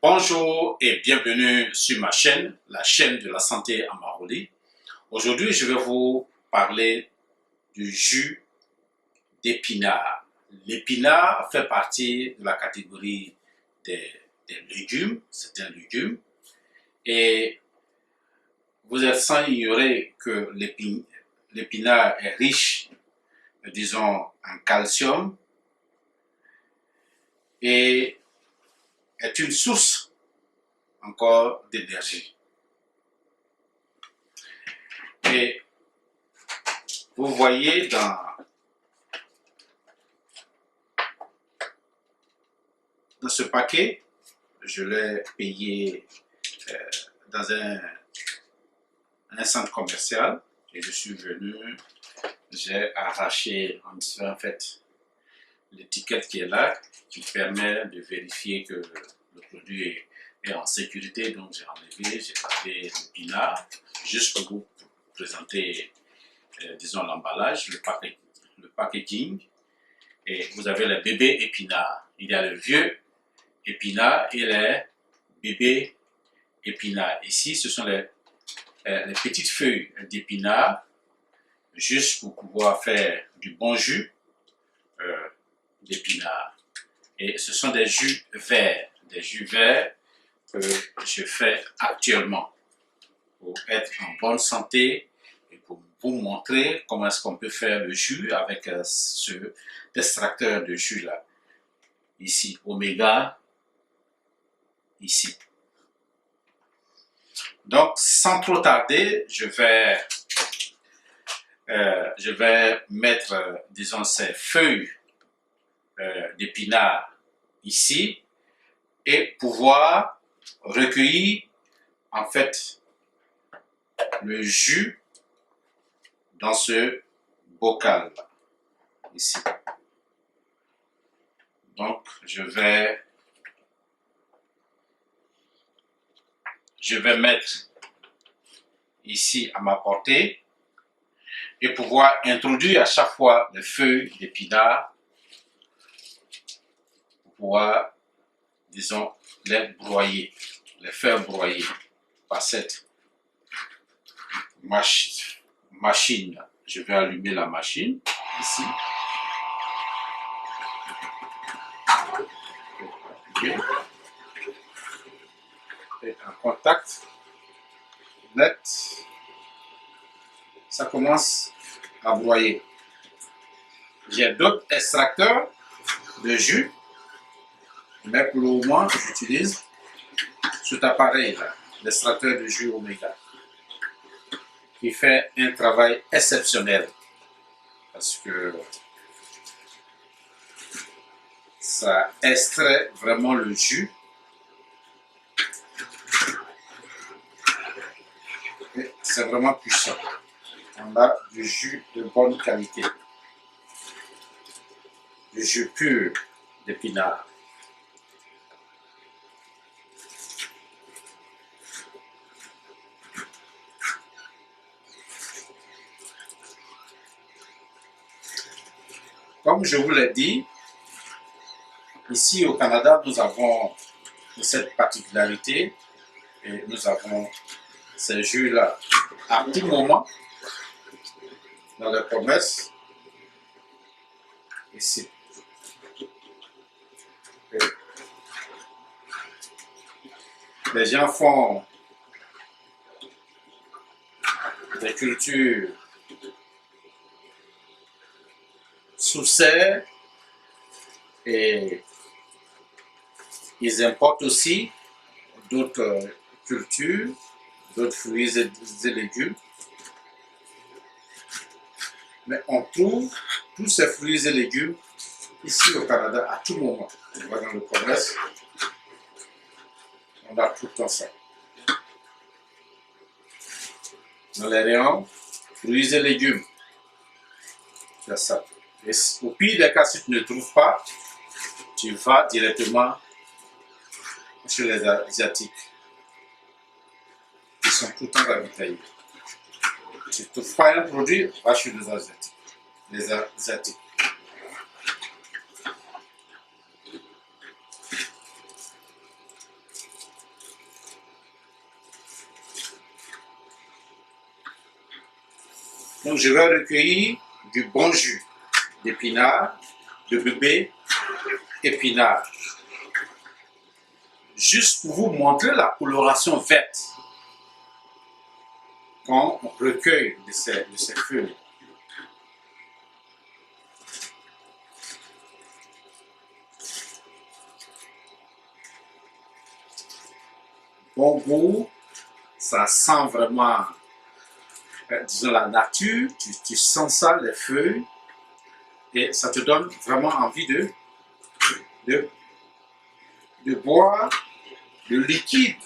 Bonjour et bienvenue sur ma chaîne, la chaîne de la santé à Maroli. Aujourd'hui, je vais vous parler du jus d'épinard. L'épinard fait partie de la catégorie des légumes, c'est un légume. Et vous êtes sans ignorer que l'épinard est riche, disons, en calcium et est une source encore d'énergie. Et vous voyez dans ce paquet, je l'ai payé dans un centre commercial et je suis venu, j'ai arraché en fait l'étiquette qui est là, qui permet de vérifier que le produit est en sécurité. Donc j'ai enlevé, j'ai tapé l'épinard, juste pour vous présenter, disons, l'emballage, le packaging. Et vous avez le bébé épinard. Il y a le vieux épinard et les bébés épinards. Ici, ce sont les petites feuilles d'épinard, juste pour pouvoir faire du bon jus d'épinard. Et ce sont des jus verts que je fais actuellement pour être en bonne santé et pour vous montrer comment est-ce qu'on peut faire le jus avec ce extracteur de jus là. Ici, Oméga, ici. Donc, sans trop tarder, je vais mettre, disons, ces feuilles d'épinard ici et pouvoir recueillir en fait le jus dans ce bocal là, ici. Donc je vais mettre ici à ma portée et pouvoir introduire à chaque fois les feuilles d'épinard pour pouvoir, disons, les broyer, les faire broyer par cette machine. Je vais allumer la machine ici. Et en contact net, ça commence à broyer. J'ai d'autres extracteurs de jus, mais pour le moment, j'utilise cet appareil-là, l'extracteur de jus Oméga, qui fait un travail exceptionnel parce que ça extrait vraiment le jus et c'est vraiment puissant. On a du jus de bonne qualité, du jus pur d'épinard. Comme je vous l'ai dit, ici au Canada, nous avons cette particularité et nous avons ces jus-là à tout moment dans les commerces ici. Et les gens font des cultures sous serre et ils importent aussi d'autres cultures, d'autres fruits et légumes. Mais on trouve tous ces fruits et légumes ici au Canada à tout moment. On va dans le commerce, on a tout le temps ça. Dans les rayons, fruits et légumes, c'est ça. Et au pire des cas, si tu ne trouves pas, tu vas directement chez les Asiatiques. Ils sont tout le temps ravitaillés. Si tu ne trouves pas un produit, va chez les Asiatiques. Les Asiatiques. Donc je vais recueillir du bon jus d'épinard, de bébé épinard. Juste pour vous montrer la coloration verte quand on recueille de ces feuilles. Bon goût, ça sent vraiment, disons, la nature, tu sens ça, les feuilles, et ça te donne vraiment envie de boire le liquide.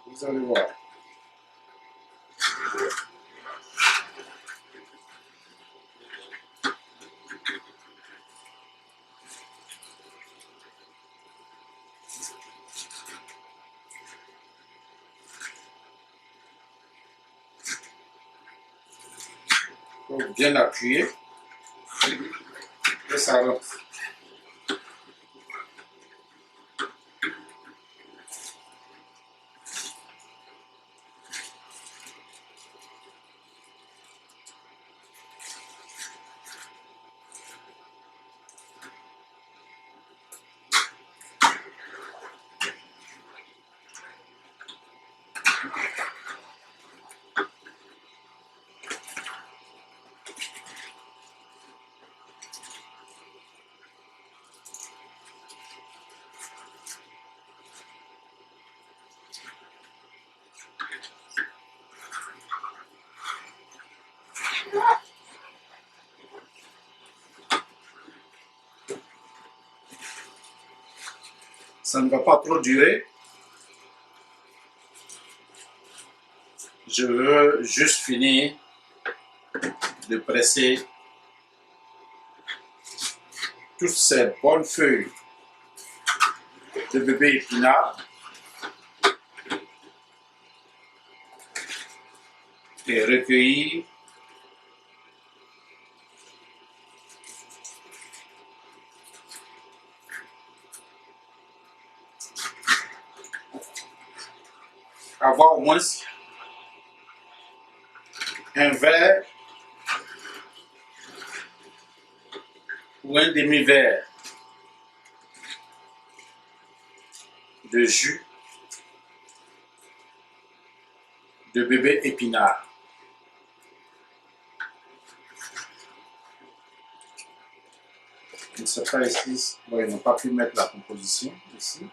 Vous allez voir. Donc, bien appuyer et ça rentre. Ça ne va pas trop durer. Je veux juste finir de presser toutes ces bonnes feuilles de bébé épinard et recueillir avoir au moins un verre ou un demi-verre de jus de bébé épinard. Je ne sais pas ici, bon, ils n'ont pas pu mettre la composition ici.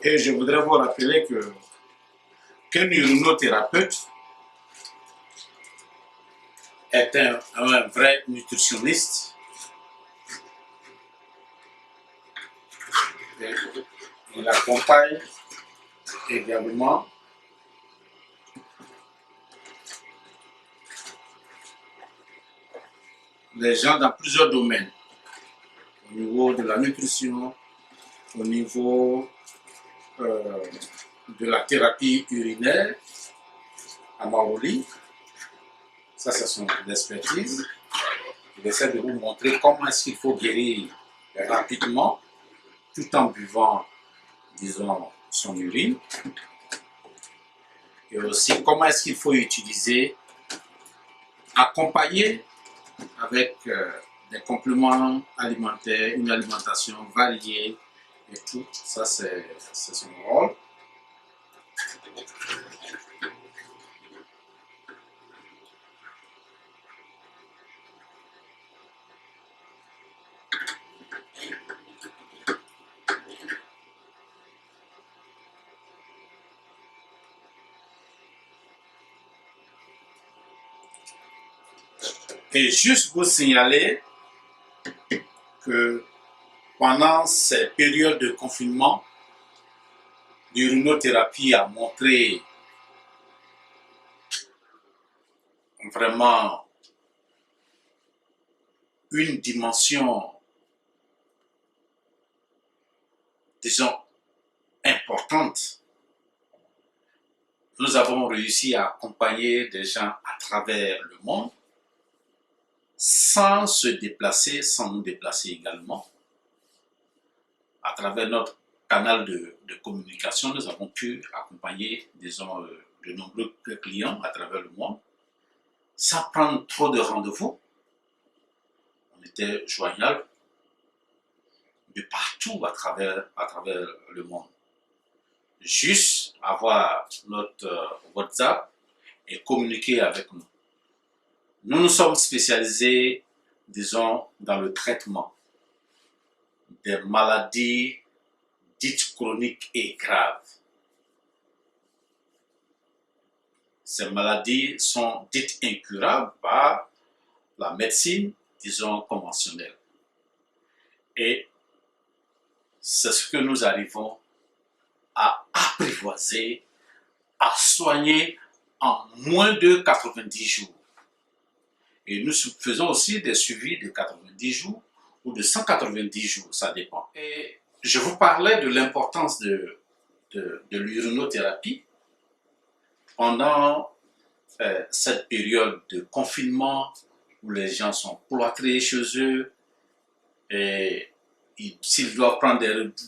Et je voudrais vous rappeler qu'un urинothérapeute est un vrai nutritionniste. Et il accompagne également les gens dans plusieurs domaines, au niveau de la nutrition, au niveau de la thérapie urinaire à Maoli. Ça, c'est son expertise. Il essaie de vous montrer comment est-ce qu'il faut guérir rapidement tout en buvant, disons, son urine. Et aussi comment est-ce qu'il faut utiliser, accompagner avec des compléments alimentaires, une alimentation variée et tout. Ça, c'est son rôle. Et juste vous signaler que pendant ces périodes de confinement, l'urinothérapie a montré vraiment une dimension, disons, importante. Nous avons réussi à accompagner des gens à travers le monde sans se déplacer, sans nous déplacer également. À travers notre canal de communication, nous avons pu accompagner, disons, de nombreux clients à travers le monde sans prendre trop de rendez-vous. On était joignable de partout à travers le monde. Juste avoir notre WhatsApp et communiquer avec nous. Nous nous sommes spécialisés, disons, dans le traitement des maladies dites chroniques et graves. Ces maladies sont dites incurables par la médecine, disons, conventionnelle. Et c'est ce que nous arrivons à apprivoiser, à soigner en moins de 90 jours. Et nous faisons aussi des suivis de 90 jours ou de 190 jours, ça dépend. Et je vous parlais de l'importance de l'urinothérapie pendant cette période de confinement où les gens sont cloîtrés chez eux et s'ils doivent prendre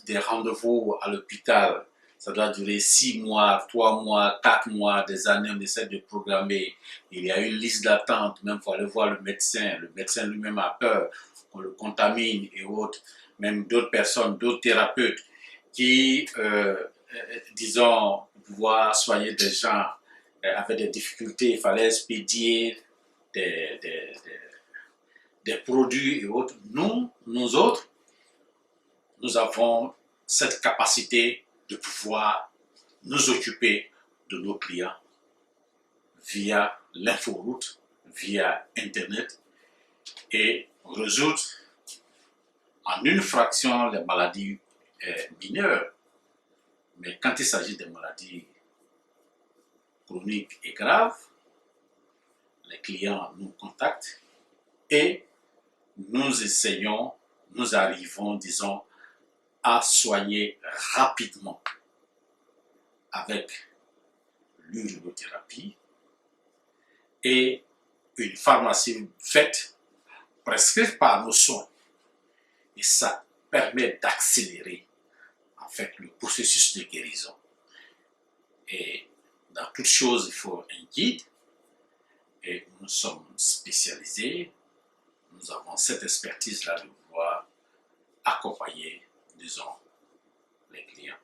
des rendez-vous à l'hôpital, ça doit durer 6 mois, 3 mois, 4 mois, des années, on essaie de programmer. Il y a une liste d'attente, même il faut aller voir le médecin lui-même a peur qu'on le contamine et autres, même d'autres personnes, d'autres thérapeutes qui, disons, pouvoir soigner des gens avec des difficultés, il fallait expédier des produits et autres. Nous autres, nous avons cette capacité de pouvoir nous occuper de nos clients via l'inforoute, via Internet et résoudre en une fraction les maladies mineures. Mais quand il s'agit des maladies chroniques et graves, les clients nous contactent et nous arrivons, disons, à soigner rapidement avec l'urinothérapie et une pharmacie faite, prescrite par nos soins. Et ça permet d'accélérer en fait le processus de guérison. Et dans toute chose, il faut un guide. Et nous sommes spécialisés. Nous avons cette expertise-là de pouvoir accompagner, disons, les clients.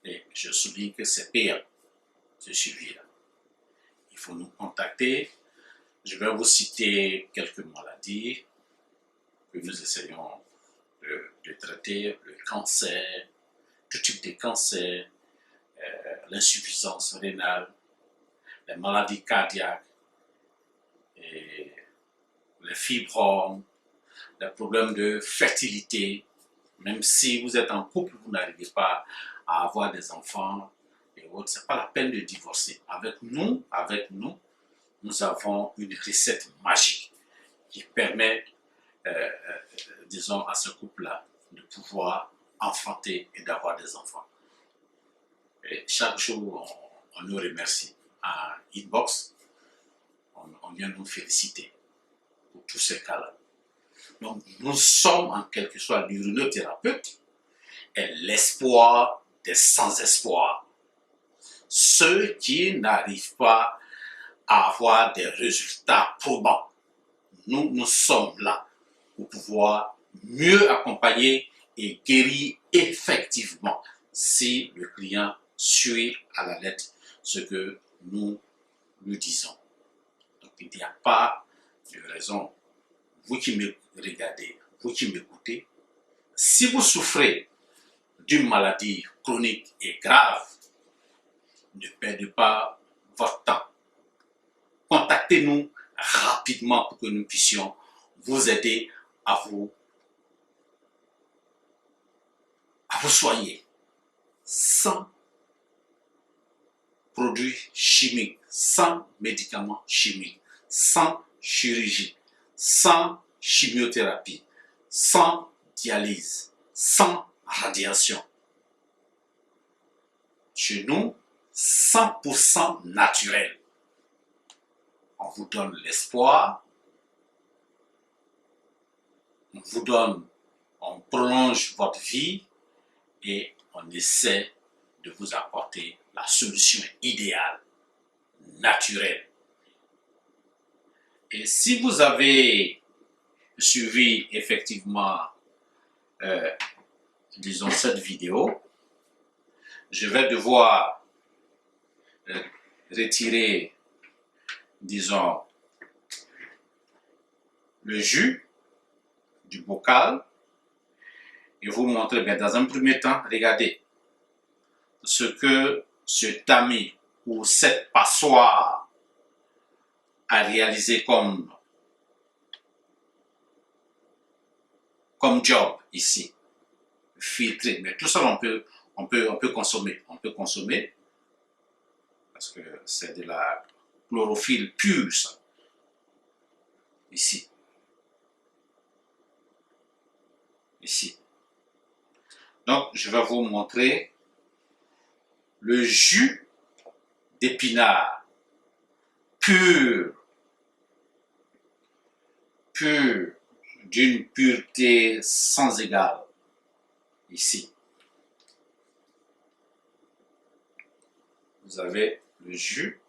Et je souligne que c'est payant, ce suivi-là. Il faut nous contacter. Je vais vous citer quelques maladies que nous essayons de traiter. Le cancer, tout type de cancer, l'insuffisance rénale, les maladies cardiaques, et les fibromes, les problèmes de fertilité. Même si vous êtes en couple, vous n'arrivez pas à avoir des enfants et autres, ce n'est pas la peine de divorcer. Avec nous, nous avons une recette magique qui permet, disons, à ce couple-là de pouvoir enfanter et d'avoir des enfants. Et chaque jour, on nous remercie. À Inbox, on vient nous féliciter pour tous ces cas-là. Donc, nous sommes en quelque sorte l'urinothérapeute et l'espoir des sans-espoir. Ceux qui n'arrivent pas à avoir des résultats probants. Nous sommes là pour pouvoir mieux accompagner et guérir effectivement si le client suit à la lettre ce que nous lui disons. Donc, il n'y a pas de raison. Vous qui me regardez, vous qui m'écoutez, si vous souffrez d'une maladie chronique et grave, ne perdez pas votre temps. Contactez-nous rapidement. rapidement pour que nous puissions vous aider à vous soigner sans produits chimiques, sans médicaments chimiques, sans chirurgie, sans chimiothérapie, sans dialyse, sans radiation. Chez nous, 100% naturel. On vous donne l'espoir, on prolonge votre vie et on essaie de vous apporter la solution idéale, naturelle. Et si vous avez suivi effectivement, disons, cette vidéo, je vais devoir retirer, disons, le jus du bocal et vous montrer, bien, dans un premier temps, regardez ce que ce tamis ou cette passoire a réalisé comme job ici, filtré. Mais tout ça, on peut consommer, parce que c'est de la chlorophylle pure, ça, ici. Donc, je vais vous montrer le jus d'épinard pur, d'une pureté sans égale, ici. Vous avez le jus.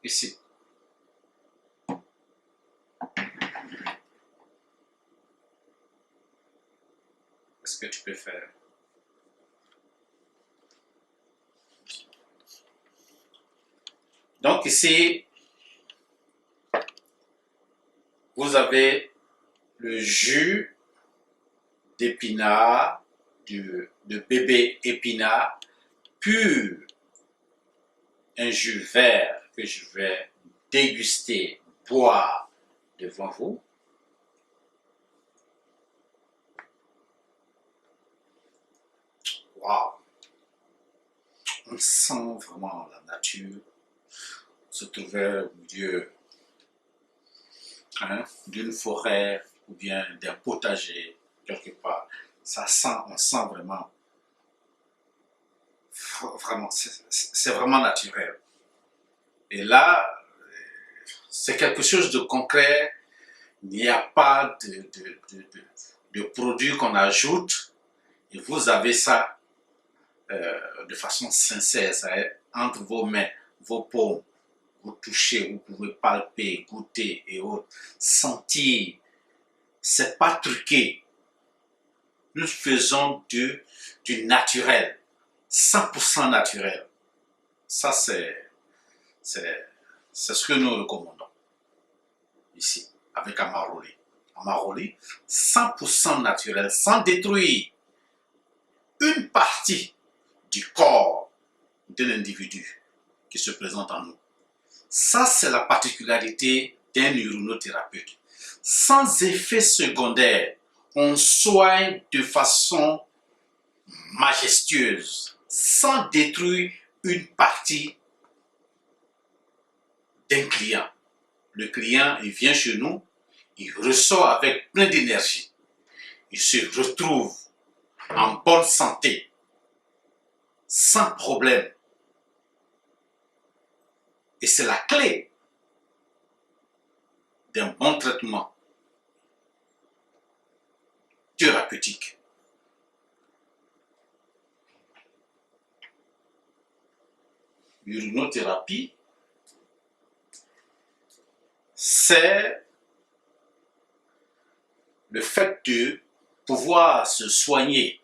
Ici. Est-ce que tu peux faire? Donc ici, vous avez le jus d'épinard, de bébé épinard pur, un jus vert que je vais déguster, boire devant vous. Waouh! On sent vraiment la nature. On se trouvait au milieu d'une forêt ou bien d'un potager quelque part. On sent vraiment, c'est vraiment naturel. Et là, c'est quelque chose de concret. Il n'y a pas de produits qu'on ajoute. Et vous avez ça de façon sincère, ça est entre vos mains, vos paumes. Vous touchez, vous pouvez palper, goûter et autres, sentir. C'est pas truqué. Nous faisons du naturel, 100% naturel. Ça, c'est ce que nous recommandons ici, avec Amaroli. Amaroli, 100% naturel, sans détruire une partie du corps de l'individu qui se présente en nous. Ça, c'est la particularité d'un urinothérapeute. Sans effet secondaire, on soigne de façon majestueuse, sans détruire une partie d'un client. Le client, il vient chez nous, il ressort avec plein d'énergie. Il se retrouve en bonne santé, sans problème. Et c'est la clé d'un bon traitement thérapeutique. L'urinothérapie, c'est le fait de pouvoir se soigner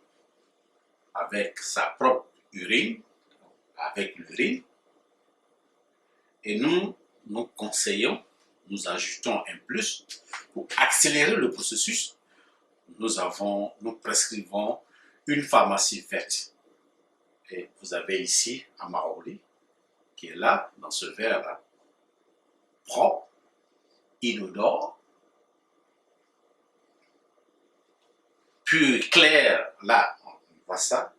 avec sa propre urine, avec l'urine, et nous conseillons, nous ajoutons un plus pour accélérer le processus. Nous prescrivons une pharmacie verte. Et vous avez ici un Maroli qui est là, dans ce verre-là, propre, inodore, pur, clair. Là, on voit ça,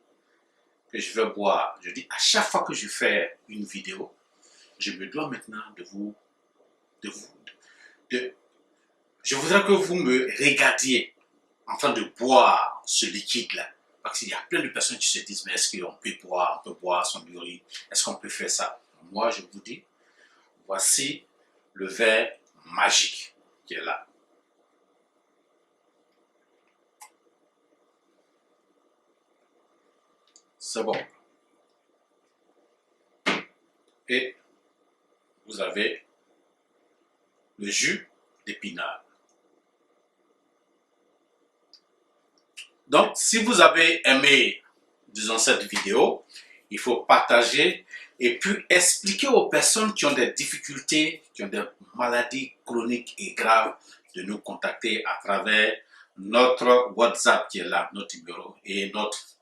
que je vais boire. Je dis, à chaque fois que je fais une vidéo, je me dois maintenant je voudrais que vous me regardiez en train de boire ce liquide-là. Parce qu'il y a plein de personnes qui se disent, mais est-ce qu'on peut boire son urine? Est-ce qu'on peut faire ça? Moi, je vous dis, voici le verre magique qui est là. C'est bon. Et vous avez le jus d'épinard. Donc, si vous avez aimé, disons, cette vidéo, il faut partager et puis expliquer aux personnes qui ont des difficultés, qui ont des maladies chroniques et graves, de nous contacter à travers notre WhatsApp qui est là, notre numéro, et notre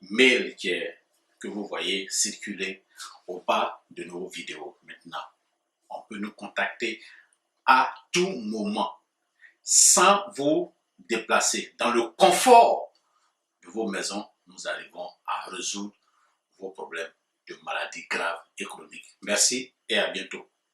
mail que vous voyez circuler au bas de nos vidéos. Maintenant, on peut nous contacter à tout moment, sans vous déplacer. Dans le confort de vos maisons, nous arrivons à résoudre vos problèmes de maladies graves et chroniques. Merci et à bientôt.